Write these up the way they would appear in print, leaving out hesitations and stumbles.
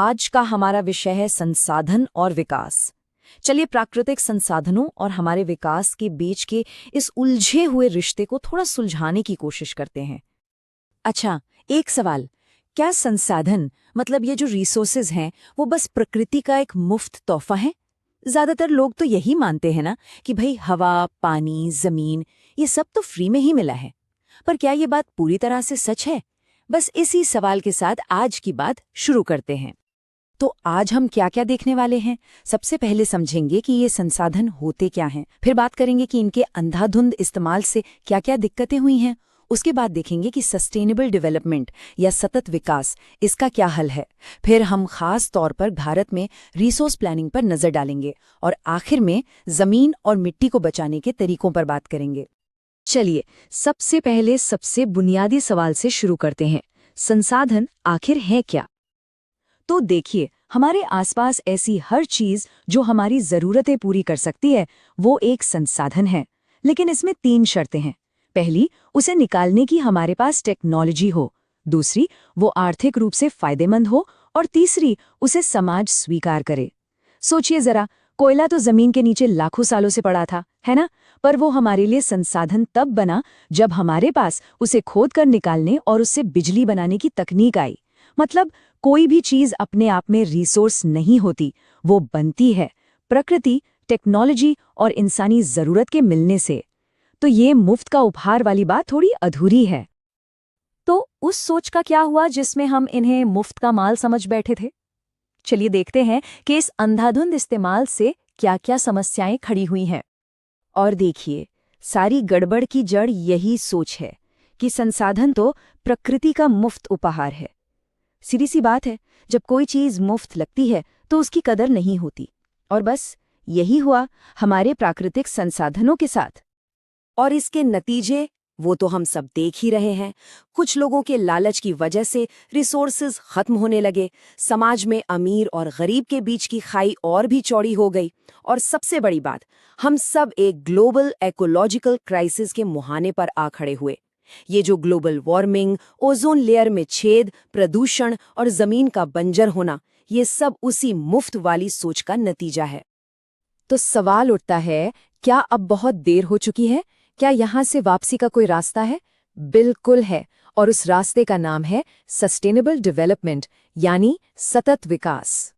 आज का हमारा विषय है संसाधन और विकास। चलिए प्राकृतिक संसाधनों और हमारे विकास के बीच के इस उलझे हुए रिश्ते को थोड़ा सुलझाने की कोशिश करते हैं। अच्छा, एक सवाल, क्या संसाधन मतलब ये जो रिसोर्सेज हैं वो बस प्रकृति का एक मुफ्त तोहफा है? ज्यादातर लोग तो यही मानते हैं ना कि भाई हवा, पानी, जमीन ये सब तो फ्री में ही मिला है। पर क्या ये बात पूरी तरह से सच है? बस इसी सवाल के साथ आज की बात शुरू करते हैं। तो आज हम क्या क्या देखने वाले हैं? सबसे पहले समझेंगे कि ये संसाधन होते क्या हैं, फिर बात करेंगे कि इनके अंधाधुंध इस्तेमाल से क्या क्या दिक्कतें हुई हैं। उसके बाद देखेंगे कि सस्टेनेबल डेवलपमेंट या सतत विकास इसका क्या हल है। फिर हम खास तौर पर भारत में रिसोर्स प्लानिंग पर नजर डालेंगे और आखिर में जमीन और मिट्टी को बचाने के तरीकों पर बात करेंगे। चलिए, सबसे पहले सबसे बुनियादी सवाल से शुरू करते हैं। संसाधन आखिर है क्या? तो देखिए, हमारे आसपास ऐसी हर चीज जो हमारी जरूरतें पूरी कर सकती है वो एक संसाधन है। लेकिन इसमें 3 शर्तें हैं। पहली, उसे निकालने की हमारे पास टेक्नोलॉजी हो। दूसरी, वो आर्थिक रूप से फायदेमंद हो। और तीसरी, उसे समाज स्वीकार करे। सोचिए जरा, कोयला तो जमीन के नीचे लाखों सालों से पड़ा था, है ना? पर वो हमारे लिए संसाधन तब बना जब हमारे पास उसे खोद कर निकालने और उससे बिजली बनाने की तकनीक आई। मतलब कोई भी चीज अपने आप में रिसोर्स नहीं होती, वो बनती है प्रकृति, टेक्नोलॉजी और इंसानी जरूरत के मिलने से। तो ये मुफ्त का उपहार वाली बात थोड़ी अधूरी है। तो उस सोच का क्या हुआ जिसमें हम इन्हें मुफ्त का माल समझ बैठे थे? चलिए देखते हैं कि इस अंधाधुंध इस्तेमाल से क्या-क्या समस्याएं खड़ी हुई हैं। और देखिए, सारी गड़बड़ की जड़ यही सोच है कि संसाधन तो प्रकृति का मुफ्त उपहार है। सीधी सी बात है, जब कोई चीज मुफ्त लगती है तो उसकी कदर नहीं होती। और बस यही हुआ हमारे प्राकृतिक संसाधनों के साथ। और इसके नतीजे वो तो हम सब देख ही रहे हैं। कुछ लोगों के लालच की वजह से रिसोर्सेज खत्म होने लगे, समाज में अमीर और गरीब के बीच की खाई और भी चौड़ी हो गई। और सबसे बड़ी बात, हम सब एक ग्लोबल इकोलॉजिकल क्राइसिस के मुहाने पर आ खड़े हुए। ये जो ग्लोबल वार्मिंग, ओजोन लेयर में छेद, प्रदूषण और जमीन का बंजर होना, ये सब उसी मुफ्त वाली सोच का नतीजा है। तो सवाल उठता है, क्या अब बहुत देर हो चुकी है? क्या यहाँ से वापसी का कोई रास्ता है? बिल्कुल है, और उस रास्ते का नाम है सस्टेनेबल डेवलपमेंट, यानी सतत विकास।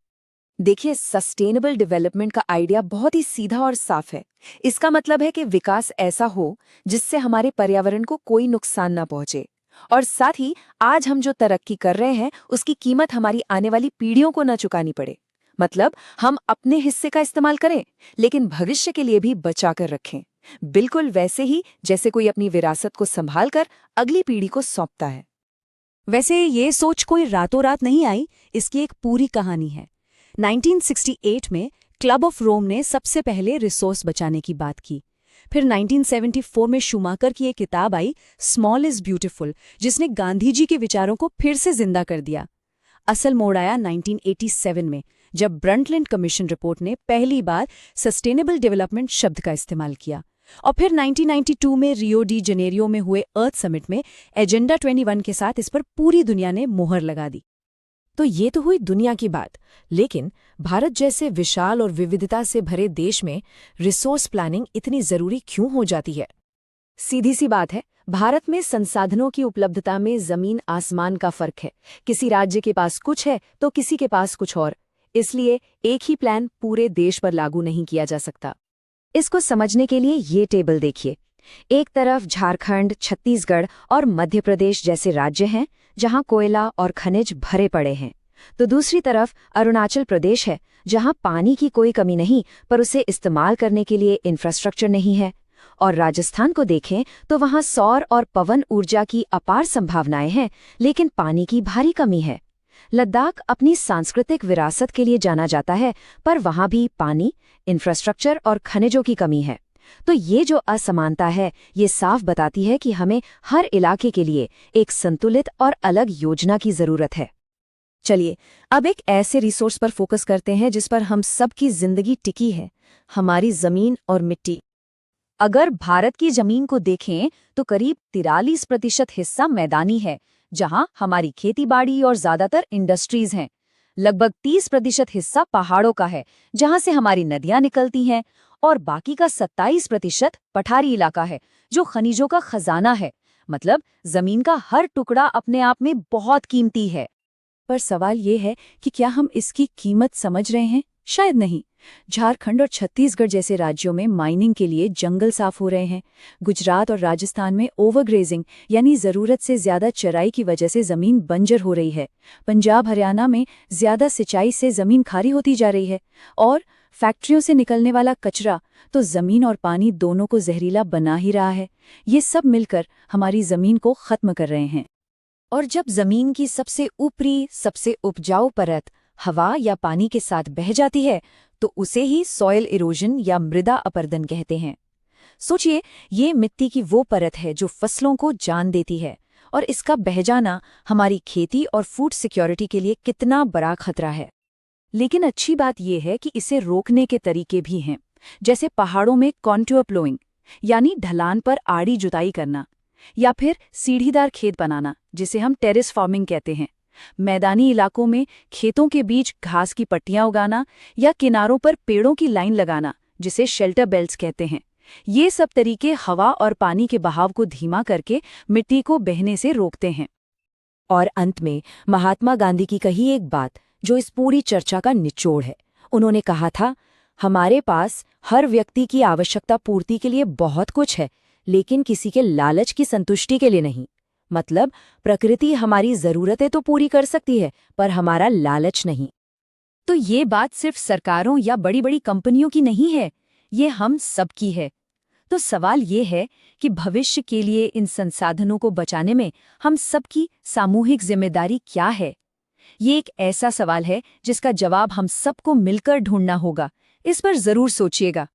देखिए, सस्टेनेबल डेवलपमेंट का आइडिया बहुत ही सीधा और साफ है। इसका मतलब है कि विकास ऐसा हो जिससे हमारे पर्यावरण को कोई नुकसान ना पहुंचे, और साथ ही आज हम जो तरक्की कर रहे हैं उसकी कीमत हमारी आने वाली पीढ़ियों को ना चुकानी पड़े। मतलब हम अपने हिस्से का इस्तेमाल करें, लेकिन भविष्य के लिए भी बचा कर रखें। बिल्कुल वैसे ही जैसे कोई अपनी विरासत को संभाल कर अगली पीढ़ी को सौंपता है। वैसे ये सोच कोई रातों रात नहीं आई, इसकी एक पूरी कहानी है। 1968 में क्लब ऑफ रोम ने सबसे पहले रिसोर्स बचाने की बात की। फिर 1974 में शूमाकर की एक किताब आई, स्मॉल इज ब्यूटिफुल, जिसने गांधी जी के विचारों को फिर से जिंदा कर दिया। असल मोड़ आया 1987 में, जब ब्रंटलैंड कमीशन रिपोर्ट ने पहली बार सस्टेनेबल डेवलपमेंट शब्द का इस्तेमाल किया। और फिर 1992 में रियो डी जनेरियो में हुए अर्थ समिट में एजेंडा 21 के साथ इस पर पूरी दुनिया ने मोहर लगा दी। तो ये तो हुई दुनिया की बात, लेकिन भारत जैसे विशाल और विविधता से भरे देश में रिसोर्स प्लानिंग इतनी जरूरी क्यों हो जाती है? सीधी सी बात है, भारत में संसाधनों की उपलब्धता में जमीन आसमान का फर्क है। किसी राज्य के पास कुछ है तो किसी के पास कुछ और। इसलिए एक ही प्लान पूरे देश पर लागू नहीं किया जा सकता। इसको समझने के लिए ये टेबल देखिए। एक तरफ झारखंड, छत्तीसगढ़ और मध्य प्रदेश जैसे राज्य हैं जहां कोयला और खनिज भरे पड़े हैं। तो दूसरी तरफ अरुणाचल प्रदेश है, जहां पानी की कोई कमी नहीं, पर उसे इस्तेमाल करने के लिए इंफ्रास्ट्रक्चर नहीं है। और राजस्थान को देखें तो वहां सौर और पवन ऊर्जा की अपार संभावनाएं हैं, लेकिन पानी की भारी कमी है। लद्दाख अपनी सांस्कृतिक विरासत के लिए जाना जाता है, पर वहां भी पानी, इंफ्रास्ट्रक्चर और खनिजों की कमी है। तो ये जो असमानता है, ये साफ बताती है कि हमें हर इलाके के लिए एक संतुलित और अलग योजना की जरूरत है। चलिए, अब एक ऐसे रिसोर्स पर फोकस करते हैं जिस पर हम सबकी जिंदगी टिकी है, हमारी जमीन और मिट्टी। अगर भारत की जमीन को देखें तो करीब 43% हिस्सा मैदानी है, जहां हमारी खेतीबाड़ी और ज्यादातर इंडस्ट्रीज हैं। लगभग 30% हिस्सा पहाड़ों का है, जहां से हमारी नदियां निकलती हैं, और बाकी का 27% पठारी इलाका है, जो खनिजों का खजाना है। मतलब जमीन का हर टुकड़ा अपने आप में बहुत कीमती है। पर सवाल ये है कि क्या हम इसकी कीमत समझ रहे हैं? शायद नहीं। झारखंड और छत्तीसगढ़ जैसे राज्यों में माइनिंग के लिए जंगल साफ हो रहे हैं। गुजरात और राजस्थान में ओवरग्रेजिंग यानी ज़रूरत से ज़्यादा चराई की वजह से ज़मीन बंजर हो रही है। पंजाब हरियाणा में ज़्यादा सिंचाई से ज़मीन खारी होती जा रही है। और फैक्ट्रियों से निकलने वाला कचरा तो ज़मीन और पानी दोनों को जहरीला बना ही रहा है। ये सब मिलकर हमारी ज़मीन को ख़त्म कर रहे हैं। और जब जमीन की सबसे ऊपरी, सबसे उपजाऊ परत हवा या पानी के साथ बह जाती है, तो उसे ही सॉइल इरोजन या मृदा अपरदन कहते हैं। सोचिए, ये मिट्टी की वो परत है जो फसलों को जान देती है, और इसका बह जाना हमारी खेती और फूड सिक्योरिटी के लिए कितना बड़ा खतरा है। लेकिन अच्छी बात यह है कि इसे रोकने के तरीके भी हैं, जैसे पहाड़ों में कॉन्टूर प्लोइंग यानी ढलान पर आड़ी जुताई करना, या फिर सीढ़ीदार खेत बनाना, जिसे हम टेरेस फार्मिंग कहते हैं। मैदानी इलाकों में खेतों के बीच घास की पट्टियां उगाना, या किनारों पर पेड़ों की लाइन लगाना, जिसे शेल्टर बेल्ट्स कहते हैं। ये सब तरीके हवा और पानी के बहाव को धीमा करके मिट्टी को बहने से रोकते हैं। और अंत में महात्मा गांधी की कही एक बात, जो इस पूरी चर्चा का निचोड़ है। उन्होंने कहा था, हमारे पास हर व्यक्ति की आवश्यकता पूर्ति के लिए बहुत कुछ है, लेकिन किसी के लालच की संतुष्टि के लिए नहीं। मतलब प्रकृति हमारी जरूरतें तो पूरी कर सकती है, पर हमारा लालच नहीं। तो ये बात सिर्फ सरकारों या बड़ी बड़ी कंपनियों की नहीं है, ये हम सबकी है। तो सवाल ये है कि भविष्य के लिए इन संसाधनों को बचाने में हम सबकी सामूहिक जिम्मेदारी क्या है? ये एक ऐसा सवाल है जिसका जवाब हम सबको मिलकर ढूंढना होगा। इस पर जरूर सोचिएगा।